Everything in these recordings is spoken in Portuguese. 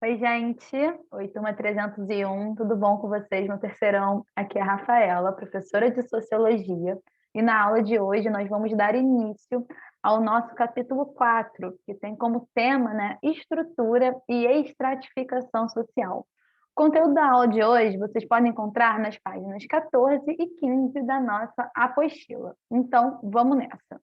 Oi, gente. Oi, turma 301. Tudo bom com vocês no terceirão? Aqui é a Rafaela, professora de Sociologia. E na aula de hoje nós vamos dar início ao nosso capítulo 4, que tem como tema, estrutura e estratificação social. O conteúdo da aula de hoje vocês podem encontrar nas páginas 14 e 15 da nossa apostila. Então, vamos nessa.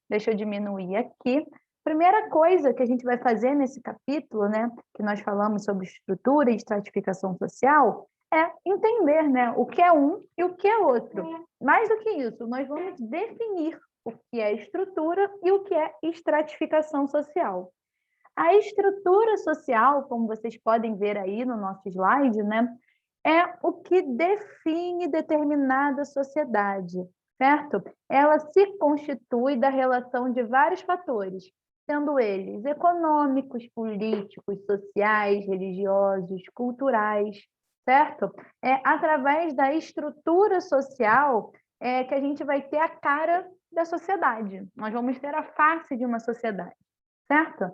Deixa eu diminuir aqui. Primeira coisa que a gente vai fazer nesse capítulo, que nós falamos sobre estrutura e estratificação social, é entender, o que é um e o que é outro. Mais do que isso, nós vamos definir o que é estrutura e o que é estratificação social. A estrutura social, como vocês podem ver aí no nosso slide, é o que define determinada sociedade, certo? Ela se constitui da relação de vários fatores, sendo eles econômicos, políticos, sociais, religiosos, culturais, certo? É através da estrutura social que a gente vai ter a cara da sociedade. Nós vamos ter a face de uma sociedade, certo?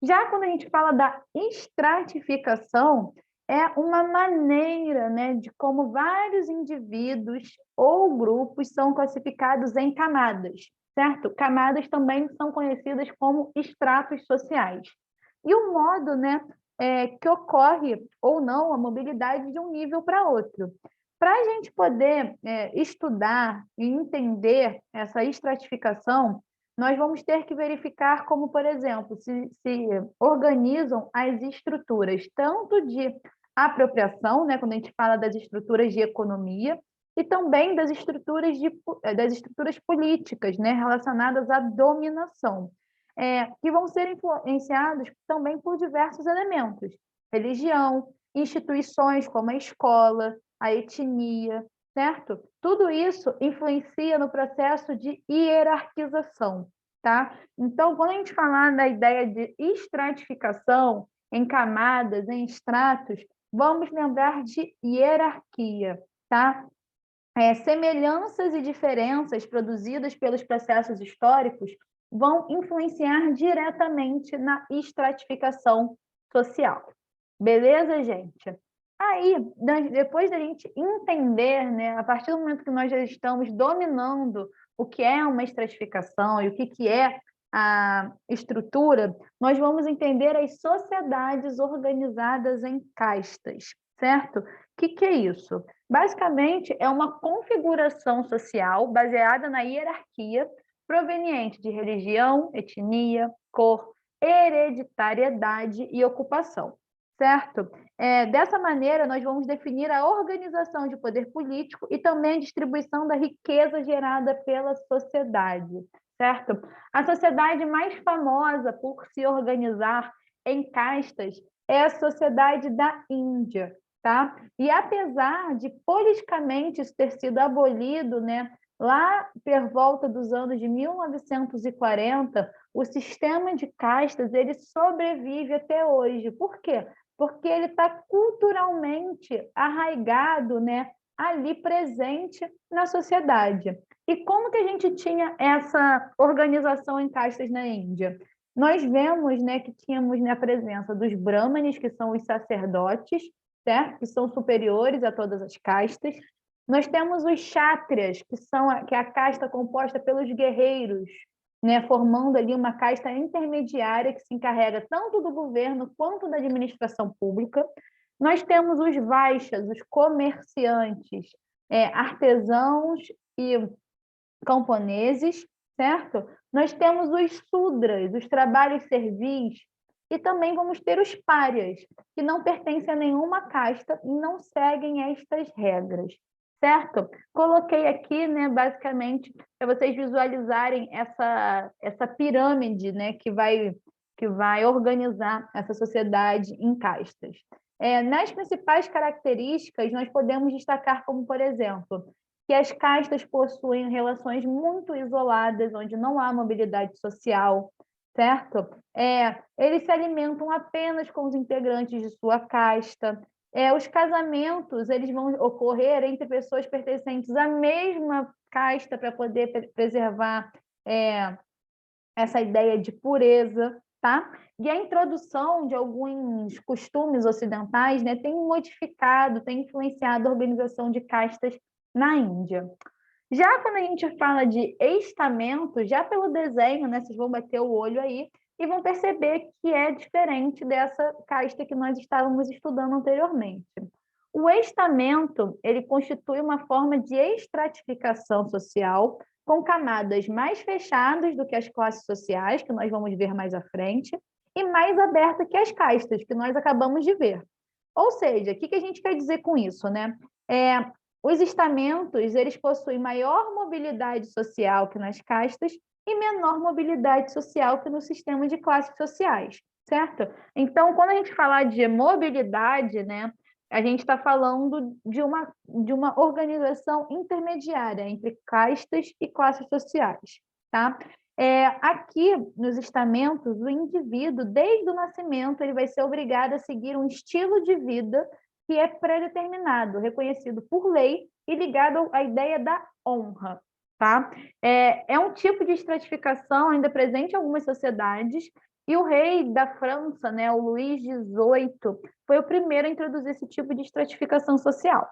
Já quando a gente fala da estratificação, é uma maneira, de como vários indivíduos ou grupos são classificados em camadas, certo? Camadas também são conhecidas como estratos sociais. E o modo, que ocorre ou não a mobilidade de um nível para outro. Para a gente poder estudar e entender essa estratificação, nós vamos ter que verificar como, por exemplo, se organizam as estruturas, tanto de apropriação, quando a gente fala das estruturas de economia, e também das estruturas políticas, relacionadas à dominação, que vão ser influenciados também por diversos elementos, religião, instituições como a escola, a etnia, certo? Tudo isso influencia no processo de hierarquização, tá? Então, quando a gente falar da ideia de estratificação em camadas, em estratos, vamos lembrar de hierarquia, tá? Semelhanças e diferenças produzidas pelos processos históricos vão influenciar diretamente na estratificação social. Beleza, gente? Aí, depois da gente entender, a partir do momento que nós já estamos dominando o que é uma estratificação e o que é a estrutura, nós vamos entender as sociedades organizadas em castas, certo? O que é isso? Basicamente, é uma configuração social baseada na hierarquia proveniente de religião, etnia, cor, hereditariedade e ocupação, certo? Dessa maneira, nós vamos definir a organização de poder político e também a distribuição da riqueza gerada pela sociedade, certo? A sociedade mais famosa por se organizar em castas é a sociedade da Índia, tá? E apesar de politicamente isso ter sido abolido, lá por volta dos anos de 1940, o sistema de castas ele sobrevive até hoje. Por quê? Porque ele está culturalmente arraigado, ali presente na sociedade. E como que a gente tinha essa organização em castas na Índia? Nós vemos, que tínhamos a presença dos brahmanes, que são os sacerdotes, certo? Que são superiores a todas as castas. Nós temos os kshatriyas, que é a casta composta pelos guerreiros, formando ali uma casta intermediária que se encarrega tanto do governo quanto da administração pública. Nós temos os vaixas, os comerciantes, artesãos e camponeses, certo? Nós temos os sudras, os trabalhos servis, e também vamos ter os párias, que não pertencem a nenhuma casta e não seguem estas regras, certo? Coloquei aqui, basicamente, para vocês visualizarem essa pirâmide, que vai organizar essa sociedade em castas. Nas principais características, nós podemos destacar como, por exemplo, que as castas possuem relações muito isoladas, onde não há mobilidade social, certo? Eles se alimentam apenas com os integrantes de sua casta. Os casamentos eles vão ocorrer entre pessoas pertencentes à mesma casta para poder preservar essa ideia de pureza, tá? E a introdução de alguns costumes ocidentais, né, tem modificado, tem influenciado a organização de castas na Índia. Já quando a gente fala de estamento, já pelo desenho, né, vocês vão bater o olho aí e vão perceber que é diferente dessa casta que nós estávamos estudando anteriormente. O estamento, ele constitui uma forma de estratificação social com camadas mais fechadas do que as classes sociais, que nós vamos ver mais à frente, e mais aberta que as castas, que nós acabamos de ver. Ou seja, o que a gente quer dizer com isso, né? Os estamentos, eles possuem maior mobilidade social que nas castas e menor mobilidade social que no sistema de classes sociais, certo? Então, quando a gente falar de mobilidade, né, a gente está falando de uma organização intermediária entre castas e classes sociais, tá? Aqui, nos estamentos, o indivíduo, desde o nascimento, ele vai ser obrigado a seguir um estilo de vida que é predeterminado, reconhecido por lei e ligado à ideia da honra, tá? É um tipo de estratificação ainda presente em algumas sociedades, e o rei da França, né, o Luís XVIII, foi o primeiro a introduzir esse tipo de estratificação social.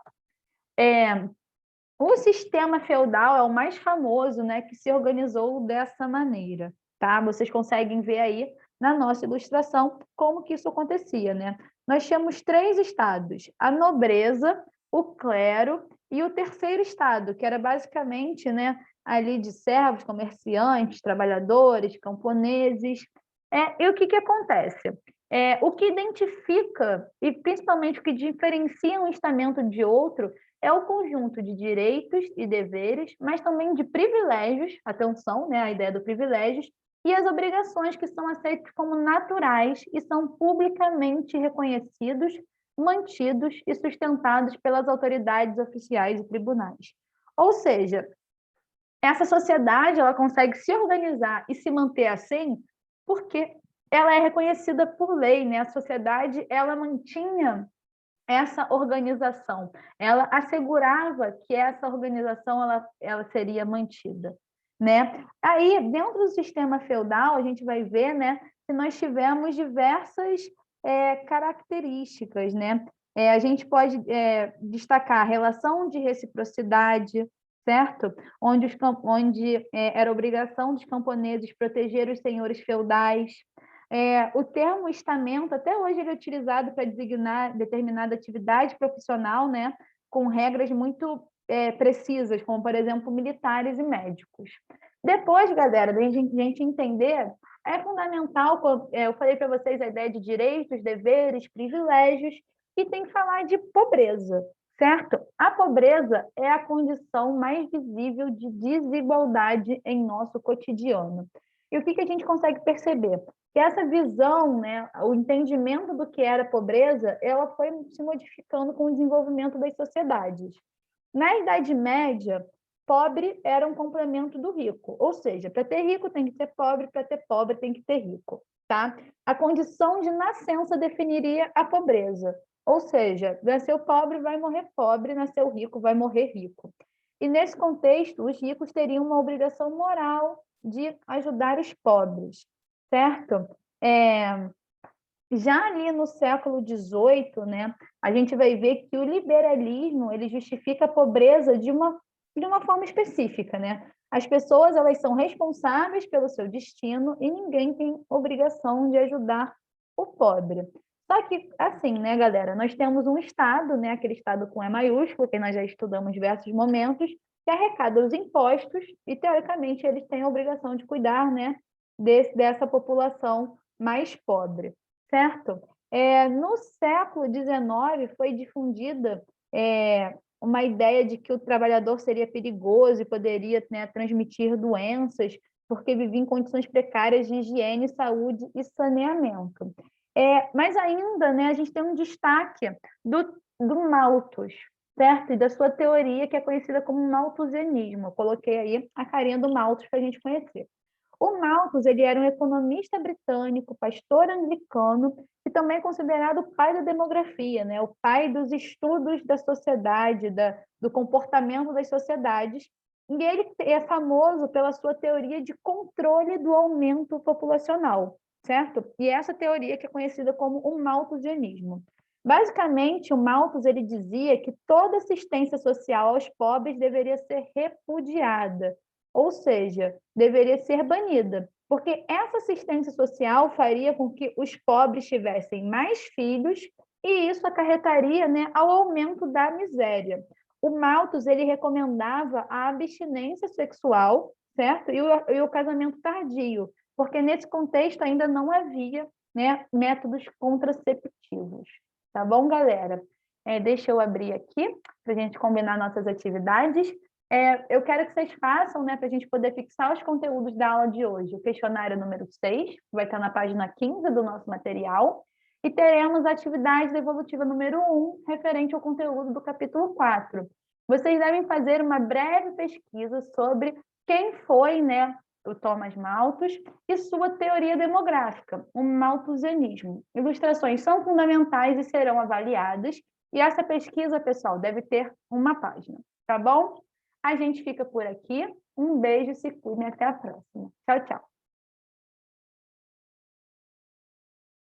O sistema feudal é o mais famoso, né, que se organizou dessa maneira, tá? Vocês conseguem ver aí na nossa ilustração como que isso acontecia, né? Nós tínhamos 3 estados: a nobreza, o clero e o terceiro estado, que era basicamente, né, ali de servos, comerciantes, trabalhadores, camponeses. E o que acontece? O que identifica, e principalmente o que diferencia um estamento de outro, é o conjunto de direitos e deveres, mas também de privilégios, atenção, né, a ideia do privilégios, e as obrigações que são aceitas como naturais e são publicamente reconhecidos, mantidos e sustentados pelas autoridades oficiais e tribunais. Ou seja, essa sociedade ela consegue se organizar e se manter assim porque ela é reconhecida por lei, né? A sociedade ela mantinha essa organização, ela assegurava que essa organização ela seria mantida, né? Aí, dentro do sistema feudal, a gente vai ver, né, que nós tivemos diversas características, né? A gente pode destacar a relação de reciprocidade, certo? Onde era obrigação dos camponeses proteger os senhores feudais. O termo estamento, até hoje, ele é utilizado para designar determinada atividade profissional, né, com regras muito precisas, como, por exemplo, militares e médicos. Depois, galera, da gente entender, é fundamental, eu falei para vocês a ideia de direitos, deveres, privilégios, e tem que falar de pobreza, certo? A pobreza é a condição mais visível de desigualdade em nosso cotidiano. E o que a gente consegue perceber? Que essa visão, né, o entendimento do que era pobreza, ela foi se modificando com o desenvolvimento das sociedades. Na Idade Média, pobre era um complemento do rico, ou seja, para ter rico tem que ter pobre, para ter pobre tem que ter rico, tá? A condição de nascença definiria a pobreza, ou seja, nasceu pobre vai morrer pobre, nasceu rico vai morrer rico. E nesse contexto, os ricos teriam uma obrigação moral de ajudar os pobres, certo? Já ali no século XVIII, né, a gente vai ver que o liberalismo ele justifica a pobreza de uma forma específica, né? As pessoas elas são responsáveis pelo seu destino e ninguém tem obrigação de ajudar o pobre. Só que, assim, né, galera, nós temos um Estado, né, aquele Estado com E maiúsculo, que nós já estudamos em diversos momentos, que arrecada os impostos e, teoricamente, eles têm a obrigação de cuidar, né, dessa população mais pobre, certo? No século XIX foi difundida uma ideia de que o trabalhador seria perigoso e poderia, né, transmitir doenças porque vivia em condições precárias de higiene, saúde e saneamento. Mas ainda, né, a gente tem um destaque do Malthus, certo? E da sua teoria, que é conhecida como malthusianismo. Eu coloquei aí a carinha do Malthus para a gente conhecer. O Malthus ele era um economista britânico, pastor anglicano, e também é considerado o pai da demografia, né? O pai dos estudos da sociedade, do comportamento das sociedades. E ele é famoso pela sua teoria de controle do aumento populacional, certo? E essa teoria que é conhecida como o malthusianismo. Basicamente, o Malthus ele dizia que toda assistência social aos pobres deveria ser repudiada, ou seja, deveria ser banida, porque essa assistência social faria com que os pobres tivessem mais filhos e isso acarretaria, né, ao aumento da miséria. O Malthus ele recomendava a abstinência sexual, certo? E o casamento tardio, porque nesse contexto ainda não havia, né, métodos contraceptivos. Tá bom, galera? Deixa eu abrir aqui para a gente combinar nossas atividades. Eu quero que vocês façam, né, para a gente poder fixar os conteúdos da aula de hoje. O questionário número 6, vai estar na página 15 do nosso material, e teremos a atividade evolutiva número 1, referente ao conteúdo do capítulo 4. Vocês devem fazer uma breve pesquisa sobre quem foi, né, o Thomas Malthus e sua teoria demográfica, o malthusianismo. Ilustrações são fundamentais e serão avaliadas, e essa pesquisa, pessoal, deve ter uma página, tá bom? A gente fica por aqui. Um beijo, se cuidem, até a próxima. Tchau, tchau.